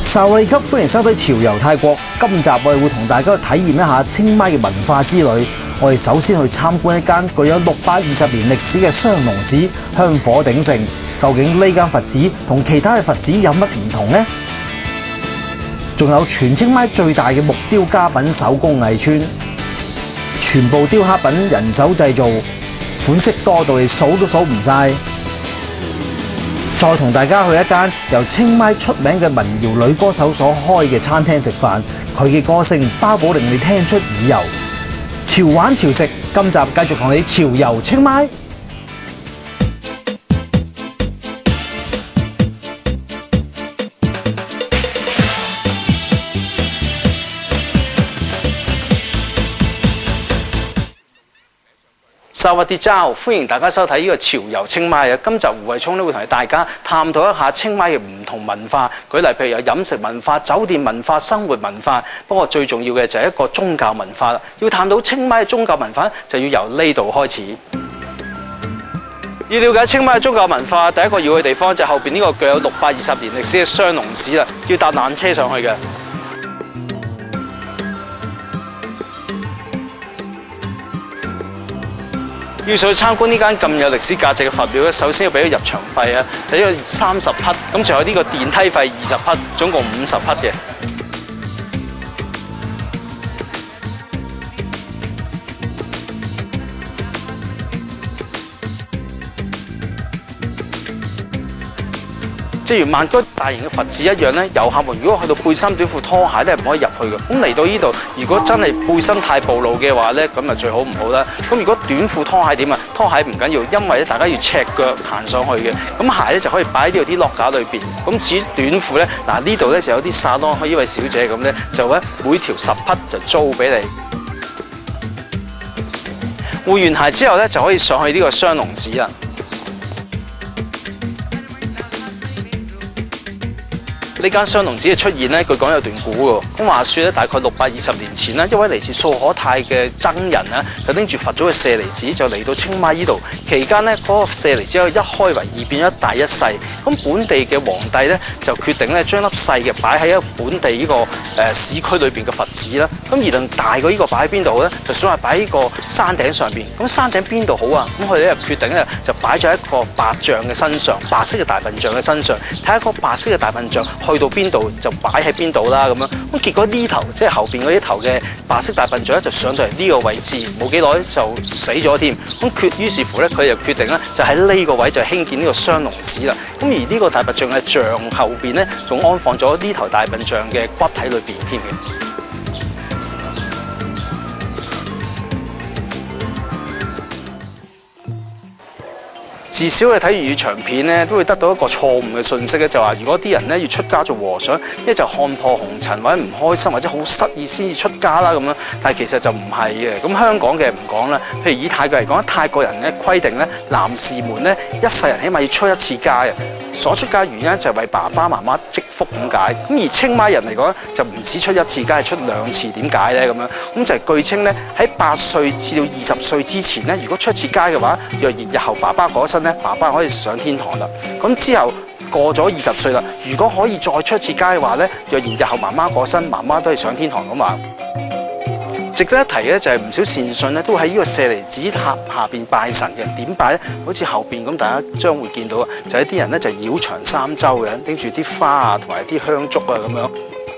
薩瓦迪卡，歡迎收睇潮遊泰國。今集我哋會同大家去體驗一下清邁嘅文化之旅。我哋首先去參觀一間具有620年歷史嘅雙龍寺香火鼎盛。究竟呢間佛寺同其他嘅佛寺有乜唔同呢？仲有全清邁最大嘅木雕家品手工藝村，全部雕刻品人手製造，款式多到你數都數唔晒。再同大家去一間由清邁出名嘅民謠女歌手所開嘅餐廳食飯，佢嘅歌聲包保令你聽出耳油。潮玩潮食，今集繼續同你潮遊清邁。薩瓦迪卡，歡迎大家收睇呢個潮遊清邁啊！今集胡慧聰咧會同大家探討一下清邁嘅唔同文化，舉例譬如有飲食文化、酒店文化、生活文化。不過最重要嘅就係一個宗教文化啦。要探討清邁嘅宗教文化，就要由呢度開始。要了解清邁嘅宗教文化，第一個要去嘅地方就係後邊呢個具有620年歷史嘅雙龍寺啦，要搭纜車上去嘅。要上去參觀呢間咁有歷史價值嘅佛廟咧，首先要俾個入場費啊，就呢個30匹，咁仲有呢個電梯費20匹，總共50匹嘅。正如曼谷大型嘅佛寺一樣咧，遊客們如果去到背心短褲拖鞋咧，係唔可以入去嘅。咁嚟到呢度，如果真係背心太暴露嘅話咧，咁就最好唔好啦。咁如果短褲拖鞋點啊？拖鞋唔緊要，因為咧大家要赤腳行上去嘅。咁鞋咧就可以擺喺呢度啲落架裏邊。咁至於短褲咧，嗱呢度咧就有啲沙當，呢位小姐咁咧就咧每條10匹就租俾你。換完鞋之後咧，就可以上去呢個雙龍寺啦。呢間雙龍寺嘅出現咧，據講有段古嘅。咁話說咧，大概620年前咧，一位嚟自素可泰嘅僧人咧，就拎住佛祖嘅舍利子就嚟到清邁呢度。期間咧，嗰個舍利子一開為二，變咗一大一細。咁本地嘅皇帝咧就決定咧將粒細嘅擺喺一個本地呢個市區裏邊嘅佛寺啦。咁而論大過呢個擺喺邊度咧，就想話擺喺呢個山頂上邊。咁山頂邊度好啊？咁佢哋咧決定咧就擺咗一個白象嘅身上，白色嘅大笨象嘅身上，睇下個白色嘅大笨象去到邊度就擺喺邊度啦咁樣。咁結果呢頭即係後邊嗰啲頭嘅白色大笨象咧就上到嚟呢個位置，冇幾耐就死咗添。咁於是乎咧，佢就決定咧就喺呢個位就興建呢個雙龍寺啦。咁而呢個大笨象嘅像後邊咧，仲安放咗呢頭大笨象嘅骨體裏邊添嘅。至少你睇粵語長片咧，都會得到一個錯誤嘅信息咧，就話如果啲人咧要出家做和尚，一就看破紅塵或者唔開心或者好失意先至出家啦咁樣。但係其實就唔係嘅。咁香港嘅唔講啦，譬如以泰國嚟講，泰國人咧規定咧，男士們咧一世人起碼要出1次家嘅。所出家原因就係為爸爸媽媽積福咁解。咁而清邁人嚟講就唔止出1次家，係出2次。點解咧咁樣？咁就係據稱咧喺8歲至到20歲之前咧，如果出1次家嘅話，若然日後爸爸過身咧，爸爸可以上天堂啦。咁之後過咗20歲啦，如果可以再出1次家嘅話咧，若然日後媽媽過身，媽媽都係上天堂咁話。值得一提咧，就係唔少善信咧都喺呢個舍利子塔下邊拜神嘅。點拜咧？好似後邊咁，大家將會見到啊，就係啲人咧就繞場3周嘅，拎住啲花啊同埋啲香燭啊咁樣。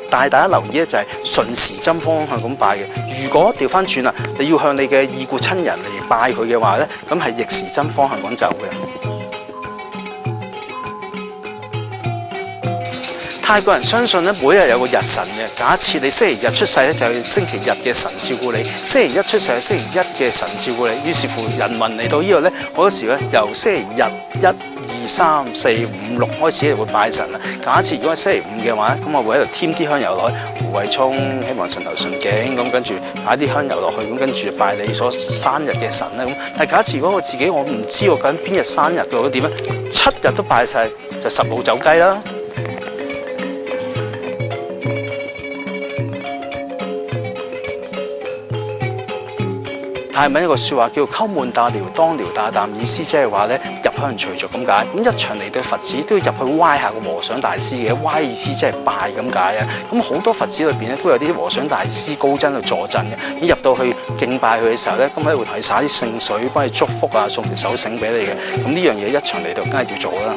但係大家留意咧，就係順時針方向咁拜嘅。如果調翻轉啦，你要向你嘅已故親人嚟拜佢嘅話咧，咁係逆時針方向咁走嘅。泰國人相信咧，每日有個日神嘅。假設你星期日出世咧，就係星期日嘅神照顧你；星期1出世係星期1嘅神照顧你。於是乎，人民嚟到呢度咧，好多時咧由星期日1、2、3、4、5、6開始就會拜神啦。假設如果係星期5嘅話，咁我會喺度添啲香油落去，胡慧聰希望順頭順境咁，跟住擺啲香油落去，咁跟住拜你所生日嘅神咧。咁但係假設如果我自己我唔知我緊邊日生日嘅，咁點咧？7日都拜晒，就10路走雞啦。泰文一個説話叫溝悶大寮當寮大啖，意思即係話咧入香隨俗咁解。咁一場嚟到佛寺都要入去歪下個和尚大師嘅，歪意思即係拜咁解啊。咁好多佛寺裏邊咧都有啲和尚大師高僧去坐鎮嘅。你入到去敬拜佢嘅時候咧，咁咧會同你灑啲聖水，幫你祝福啊，送條手繩俾你嘅。咁呢樣嘢一場嚟到梗係要做啦。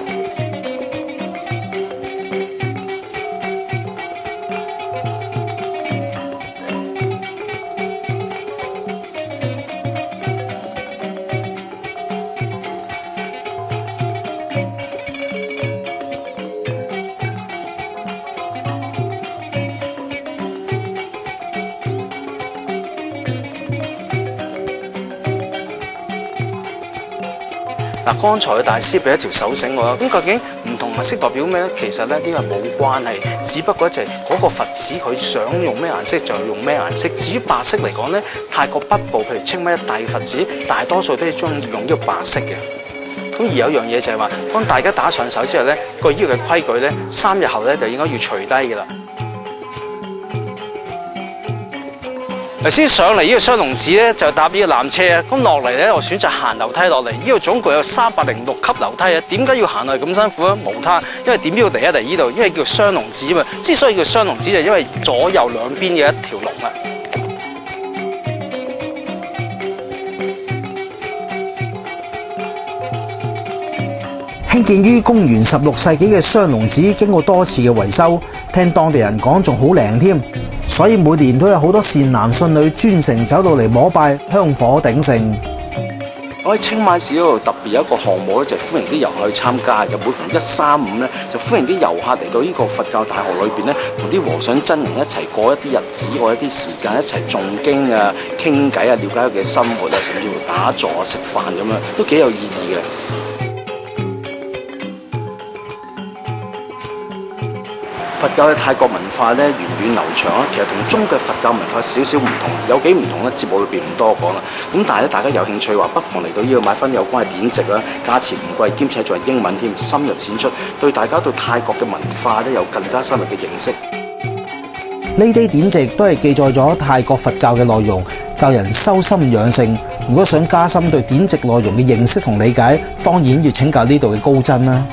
嗱，剛才嘅大師俾一條手繩我啦，咁究竟唔同顏色代表咩咧？其實咧呢個係冇關係，只不過就係嗰個佛寺佢想用咩顏色就用咩顏色。至於白色嚟講咧，泰國北部譬如清邁一帶嘅佛寺，大多數都係中意用呢個白色嘅。咁而有樣嘢就係話，當大家打上手之後咧，個呢個嘅規矩咧，3日後咧就應該要除低嘅啦。頭先上嚟呢個雙龍寺咧，就搭呢個纜車啊。咁落嚟咧，我選擇行樓梯落嚟。呢度總共有306級樓梯啊。點解要行落嚟咁辛苦啊？無他，因為點都要嚟一嚟呢度，因為叫雙龍寺啊嘛。之所以叫雙龍寺，就因為左右兩邊嘅一條龍啊。興建於公元16世紀嘅雙龍寺，經過多次嘅維修，聽當地人講仲好靈添，所以每年都有好多善男信女專程走到嚟膜拜，香火鼎盛。我喺清邁市嗰度特別有一個項目咧，就係歡迎啲遊客去參加，就每逢135咧，就歡迎啲遊客嚟到呢個佛教大學裏邊咧，同啲和尚真人一齊過一啲日子，過一啲時間，一齊誦經啊、傾偈啊、了解佢嘅生活啊，甚至乎打坐啊、食飯咁樣，都幾有意義嘅。佛教嘅泰國文化咧源遠流長啊，其實同中國佛教文化少少唔同，有幾唔同咧？節目裏邊唔多講啦。咁但係咧，大家有興趣話，不妨嚟到呢度買翻有關嘅典籍啦，價錢唔貴，兼且仲係英文添，深入淺出，對大家對泰國嘅文化咧有更加深入嘅認識。呢啲典籍都係記載咗泰國佛教嘅內容，教人修心養性。如果想加深對典籍內容嘅認識同理解，當然要請教呢度嘅高僧啦。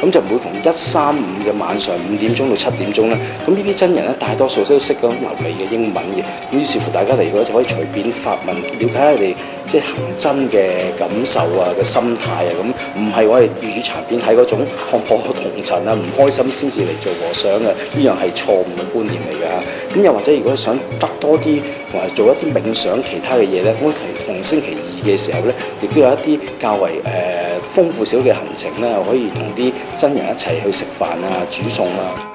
咁就每逢135嘅晚上5點鐘到7點鐘啦。咁呢啲真人咧，大多數都識講流利嘅英文嘅。咁於是乎大家嚟嗰就可以隨便發問，了解下佢哋即係行真嘅感受啊、嘅心態啊。咁唔係我哋粵語殘片睇嗰種看破紅塵啊、唔開心先至嚟做和尚嘅，呢樣係錯誤嘅觀念嚟㗎嚇。咁又或者如果想得多啲或者做一啲冥想其他嘅嘢咧，我逢星期2嘅時候咧，亦都有一啲較為豐富少嘅行程咧，可以同啲真人一齊去食飯啊、煮餸啊。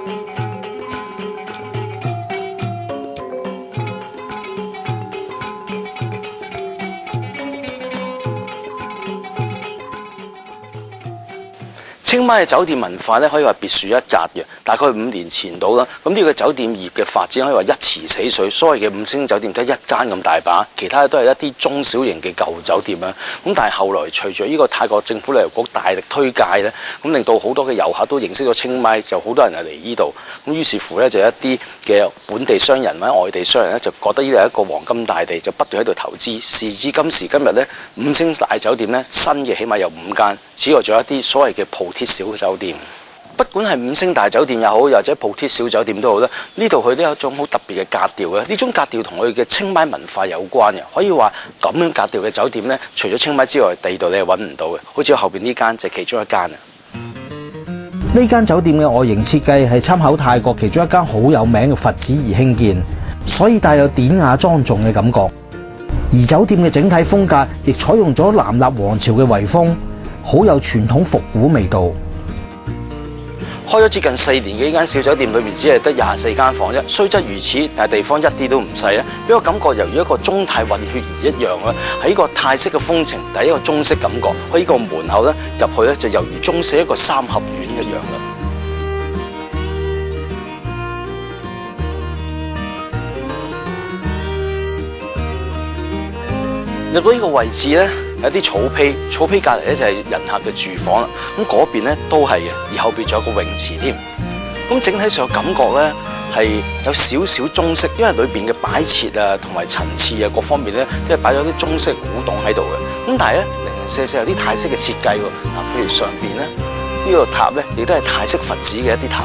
清邁嘅酒店文化咧，可以話別樹一格嘅。大概5年前到啦，咁呢個酒店業嘅發展可以話一池死水。所謂嘅5星酒店得一間咁大把，其他都係一啲中小型嘅舊酒店啦。咁但係後來隨住呢個泰國政府旅遊局大力推介咧，咁令到好多嘅遊客都認識咗清邁，就好多人係嚟呢度。咁於是乎咧，就一啲嘅本地商人或者外地商人咧，就覺得呢度係一個黃金大地，就不斷喺度投資。時至今時今日咧，5星大酒店咧，新嘅起碼有5間，此外仲有一啲所謂嘅鋪鐵小酒店。不管係5星大酒店又好，或者鋪鐵小酒店都好啦，呢度佢都有一種好特別嘅格調嘅。呢種格調同佢嘅清邁文化有關嘅。可以話咁樣格調嘅酒店呢，除咗清邁之外，第二度你係揾唔到嘅。好似後邊呢間就係其中一間啊。呢間酒店嘅外形設計係參考泰國其中一間好有名嘅佛寺而興建，所以帶有典雅莊重嘅感覺。而酒店嘅整體風格亦採用咗南衲王朝嘅遺風，好有傳統復古味道。開咗接近4年嘅呢間小酒店裏面，只係得24間房啫。雖則如此，但係地方一啲都唔細啊！俾我感覺猶如一個中泰混血兒一樣啦。喺呢個泰式嘅風情，但係一個中式感覺。喺呢個門口咧入去咧，就猶如中式一個三合院一樣啦。入到呢個位置咧，有啲草坯，草坯隔離咧就係人客嘅住房啦。咁嗰邊咧都係嘅，而後邊仲有個泳池添。咁整體上感覺咧係有少少中式，因為裏邊嘅擺設啊同埋層次啊各方面咧都係擺咗啲中式古董喺度嘅。咁但係咧零零些有啲泰式嘅設計喎。嗱，譬如上邊咧呢個塔咧，亦都係泰式佛寺嘅一啲塔。